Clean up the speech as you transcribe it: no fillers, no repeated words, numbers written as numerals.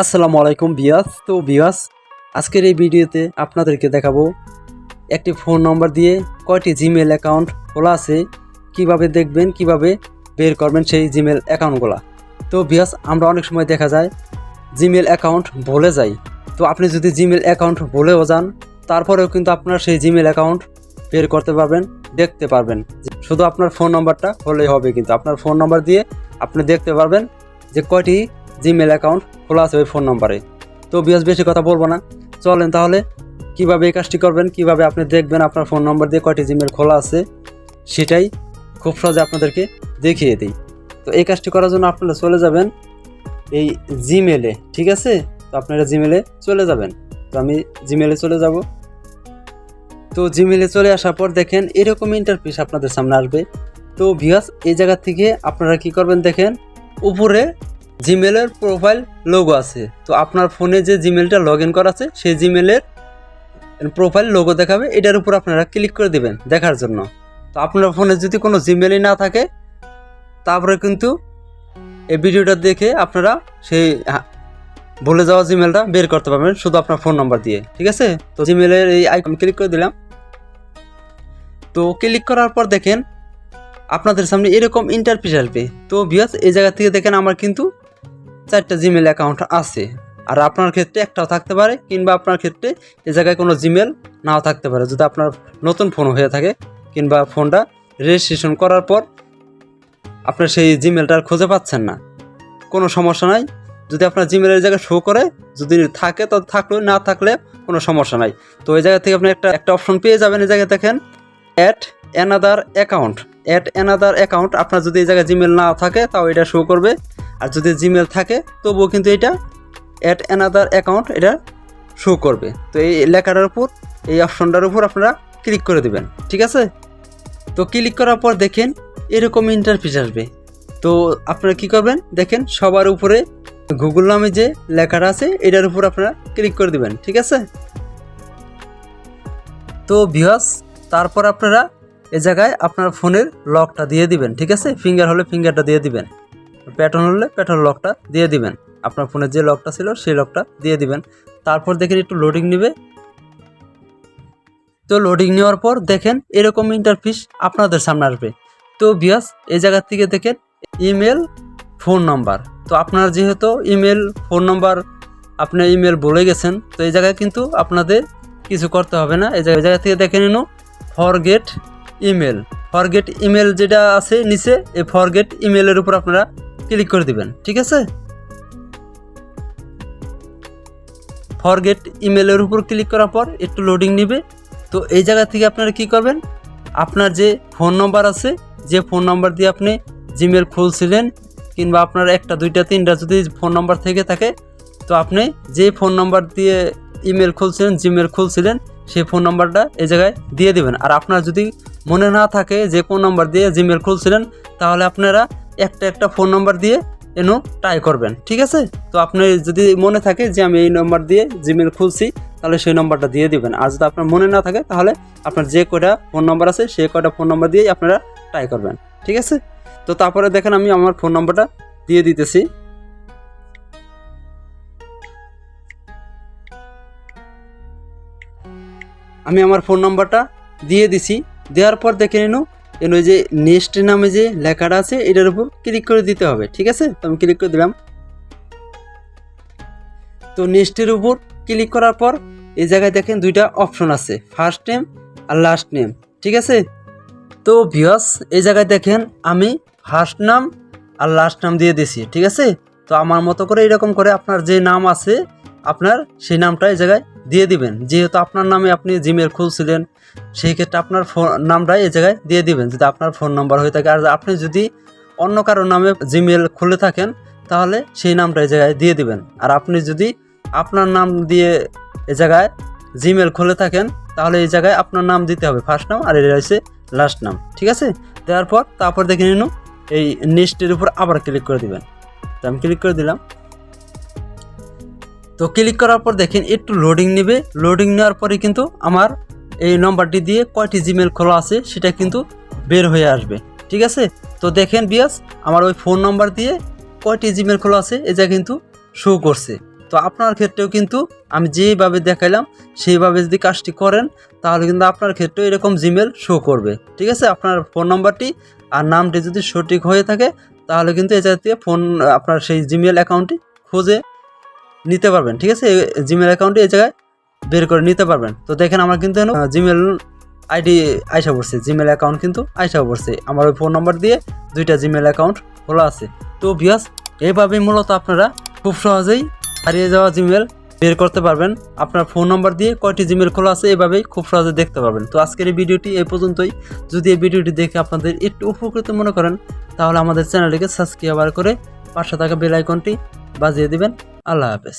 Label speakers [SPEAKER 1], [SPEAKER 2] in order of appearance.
[SPEAKER 1] আসসালামু আলাইকুম বিয়াস। তো বিয়াস, আজকের এই ভিডিওতে আপনাদেরকে দেখাবো একটি ফোন নম্বর দিয়ে কয়টি জিমেল অ্যাকাউন্ট খোলা আছে, কিভাবে দেখবেন, কিভাবে বের করবেন সেই জিমেল অ্যাকাউন্টগুলো। তো বিয়াস, আমরা অনেক সময় দেখা যায় জিমেল অ্যাকাউন্ট ভুলে যাই। তো আপনি যদি জিমেল অ্যাকাউন্ট ভুলেও যান, তারপরেও কিন্তু আপনার সেই জিমেল অ্যাকাউন্ট বের করতে পারবেন, দেখতে পারবেন। শুধু আপনার ফোন নম্বরটা হলেই হবে, কিন্তু আপনার ফোন নম্বর দিয়ে আপনি দেখতে পারবেন যে কয়টি জিমেল অ্যাকাউন্ট খোলা আছে ওই ফোন নম্বরে। তো বিয়াস, বেশি কথা বলবো না, চলেন তাহলে কিভাবে এই কাজটি করবেন, কিভাবে আপনি দেখবেন আপনার ফোন নম্বর দিয়ে কয়টি জিমেল খোলা আছে, সেটাই খুব সহজে আপনাদেরকে দেখিয়ে দিই। তো এই কাজটি করার জন্য আপনারা চলে যাবেন এই জিমেলে, ঠিক আছে? তো আপনারা জিমেলে চলে যাবেন। তো আমি জিমেলে চলে যাব। তো জিমেলে চলে আসার পর দেখেন এরকম ইন্টারফেস আপনাদের সামনে আসবে। তো ভিউয়ার্স, এই জায়গা থেকে আপনারা কি করবেন, দেখেন উপরে জিমেলের প্রোফাইল লোগো আছে। তো আপনার ফোনে যে জিমেলটা লগ ইন করা আছে সেই জিমেলের প্রোফাইল লোগো দেখাবে, এটার উপর আপনারা ক্লিক করে দেবেন দেখার জন্য। তো আপনার ফোনে যদি কোনো জিমেলই না থাকে, তারপরে কিন্তু এই ভিডিওটা দেখে আপনারা সেই ভুলে যাওয়া জিমেলটা বের করতে পারবেন শুধু আপনার ফোন নাম্বার দিয়ে, ঠিক আছে? তো জিমেলের এই আইকন ক্লিক করে দিলাম। তো ক্লিক করার পর দেখেন আপনাদের সামনে এরকম ইন্টারফেস আসবে। তো ভিউয়ার্স, এই জায়গা থেকে দেখেন আমার কিন্তু 4টা জিমেল অ্যাকাউন্ট আছে, আর আপনার ক্ষেত্রে একটাও থাকতে পারে, কিংবা আপনার ক্ষেত্রে এই জায়গায় কোনো জিমেল নাও থাকতে পারে যদি আপনার নতুন ফোন হয়ে থাকে, কিংবা ফোনটা রেজিস্ট্রেশন করার পর আপনার সেই জিমেলটা খুঁজে পাচ্ছেন না। কোনো সমস্যা নাই, যদি আপনার জিমেলের জায়গায় শো করে, যদি থাকে তো থাকলো, না থাকলে কোনো সমস্যা নাই। তো এই জায়গা থেকে আপনি একটা অপশন পেয়ে যাবেন। এই জায়গায় দেখেন add another account. Add another account, আপনার যদি এই জায়গায় জিমেল না থাকে তাও এটা শো করবে, আর যদি জিমেল থাকে তবুও কিন্তু এটা অ্যাড অ্যানাদার অ্যাকাউন্ট এটা শো করবে। তো এই লেখাটার উপর, এই অপশনটার উপর আপনারা ক্লিক করে দেবেন, ঠিক আছে? তো ক্লিক করার পর দেখেন এরকম ইন্টারফেস আসবে। তো আপনারা কি করবেন, দেখেন সবার উপরে গুগল নামে যে লেখাটা আছে এটার উপর আপনারা ক্লিক করে দিবেন, ঠিক আছে? তো ভিউয়ার্স, তারপর আপনারা এই জায়গায় আপনার ফোনের লকটা দিয়ে দিবেন, ঠিক আছে? ফিঙ্গার হলে ফিঙ্গারটা দিয়ে দিবেন, প্যাটার্ন হলে প্যাটার্ন লকটা দিয়ে দিবেন, আপনার ফোনের যে লকটা ছিল সেই লকটা দিয়ে দিবেন। তারপর দেখেন একটু লোডিং নেবে। তো লোডিং নেওয়ার পর দেখেন এরকম ইন্টারফেস আপনাদের সামনে আসবে। তো ভিউয়ার্স, এই জায়গা থেকে দেখেন ইমেল, ফোন নাম্বার। তো আপনার যেহেতু ইমেল, ফোন নাম্বার আপনার ইমেল বলে গেছেন, তো এই জায়গায় কিন্তু আপনাদের কিছু করতে হবে না। এই জায়গা থেকে দেখে নিন ফরগেট ইমেল। ফরগেট ইমেল যেটা আছে নিচে, এই ফরগেট ইমেলের উপর আপনারা ক্লিক করে দিবেন, ঠিক আছে? ফরগেট ইমেলের উপর ক্লিক করার পর একটু লোডিং নেবে। তো এই জায়গা থেকে আপনারা কি করবেন, আপনার যে ফোন নাম্বার আছে, যে ফোন নাম্বার দিয়ে আপনি জিমেল খুলছিলেন, কিংবা আপনার 1টা 2টা 3টা যদি ফোন নাম্বার থেকে থাকে, তো আপনি যে ফোন নাম্বার দিয়ে ইমেল খুলছিলেন, জিমেল খুলছিলেন, সেই ফোন নাম্বারটা এই জায়গায় দিয়ে দিবেন। আর আপনার যদি মনে না থাকে যে কোন নাম্বার দিয়ে জিমেল খুলছিলেন, তাহলে আপনারা একটা ফোন নাম্বার দিয়ে এনো ট্রাই করবেন, ঠিক আছে? তো আপনি যদি মনে থাকে যে আমি এই নাম্বার দিয়ে জিমেল খুলছি, তাহলে সেই নাম্বারটা দিয়ে দিবেন। আর যদি আপনার মনে না থাকে, তাহলে আপনার যে কয়টা ফোন নাম্বার আছে সেই কয়টা ফোন নাম্বার দিয়েই আপনারা ট্রাই করবেন, ঠিক আছে? তো তারপরে দেখেন আমি আমার ফোন নাম্বারটা দিয়ে দিতেছি। আমি আমার ফোন নাম্বারটা দিয়ে দিছি। দেওয়ার পর দেখে নিন ওই যে নেক্সট নামে যে লেখাটা আছে এটার উপর ক্লিক করে দিতে হবে, ঠিক আছে? তো আমি ক্লিক করে দিলাম। তো নেক্সটের উপর ক্লিক করার পর এই জায়গায় দেখেন 2টা অপশন আছে, ফার্স্ট নেম আর লাস্ট নেম, ঠিক আছে? তো ভিউয়ার্স, এই জায়গায় দেখেন আমি ফার্স্ট নাম আর লাস্ট নাম দিয়ে দিছি, ঠিক আছে? তো আমার মতো করে এরকম করে আপনার যে নাম আছে আপনার সেই নামটা এই জায়গায় দিয়ে দিবেন। যেহেতু আপনার নামে আপনি জিমেল খুলছিলেন, সেই ক্ষেত্রে আপনার ফোন নামটা এই জায়গায় দিয়ে দিবেন যদি আপনার ফোন নাম্বার হয়ে থাকে। আর আপনি যদি অন্য কারোর নামে জিমেল খুলে থাকেন, তাহলে সেই নামটা এই জায়গায় দিয়ে দিবেন। আর আপনি যদি আপনার নাম দিয়ে এই জায়গায় জিমেল খুলে থাকেন, তাহলে এই জায়গায় আপনার নাম দিতে হবে, ফার্স্ট নাম, আর এটা হচ্ছে লাস্ট নাম, ঠিক আছে? দেওয়ার পর তারপর দেখে নিন এই নেক্সটের উপর আবার ক্লিক করে দিবেন। তো আমি ক্লিক করে দিলাম। তো ক্লিক করার পর দেখেন একটু লোডিং নেবে। লোডিং নেওয়ার পরে কিন্তু আমার এই নম্বরটি দিয়ে কয়টি জিমেল খোলা আছে সেটা কিন্তু বের হয়ে আসবে, ঠিক আছে? তো দেখেন বিয়াস, আমার ওই ফোন নাম্বার দিয়ে কয়টি জিমেল খোলা আছে এটা কিন্তু শো করছে। তো আপনার ক্ষেত্রেও কিন্তু আমি যেভাবে দেখাইলাম সেইভাবে যদি কাজটি করেন তাহলে কিন্তু আপনার ক্ষেত্রেও এরকম জিমেল শো করবে। ঠিক আছে, আপনার ফোন নাম্বারটি আর নামটি যদি সঠিক হয়ে থাকে তাহলে কিন্তু এই জাতীয় ফোন আপনার সেই জিমেল অ্যাকাউন্টটি খুঁজে নিতে পারবেন। ঠিক আছে, জিমেল অ্যাকাউন্টটি এই জায়গায় বের করে নিতে পারবেন। তো দেখেন আমার কিন্তু জিমেল আইডি আইসা পড়ছে, জিমেল অ্যাকাউন্ট কিন্তু আইসা পড়ছে, আমার ওই ফোন নাম্বার দিয়ে 2টা জিমেল অ্যাকাউন্ট খোলা আছে। তো ভিউয়ার্স, এইভাবেই মূলত আপনারা খুব সহজেই হারিয়ে যাওয়া জিমেল বের করতে পারবেন। আপনার ফোন নাম্বার দিয়ে কয়টি জিমেল খোলা আছে এভাবেই খুব সহজে দেখতে পারবেন। তো আজকের এই ভিডিওটি এই পর্যন্তই। যদি এই ভিডিওটি দেখে আপনাদের একটু উপকৃত মনে করেন তাহলে আমাদের চ্যানেলটিকে সাবস্ক্রাইব করে পাশে থাকা বেল আইকনটি বাজিয়ে দিবেন। আল্লাহ হাফেজ।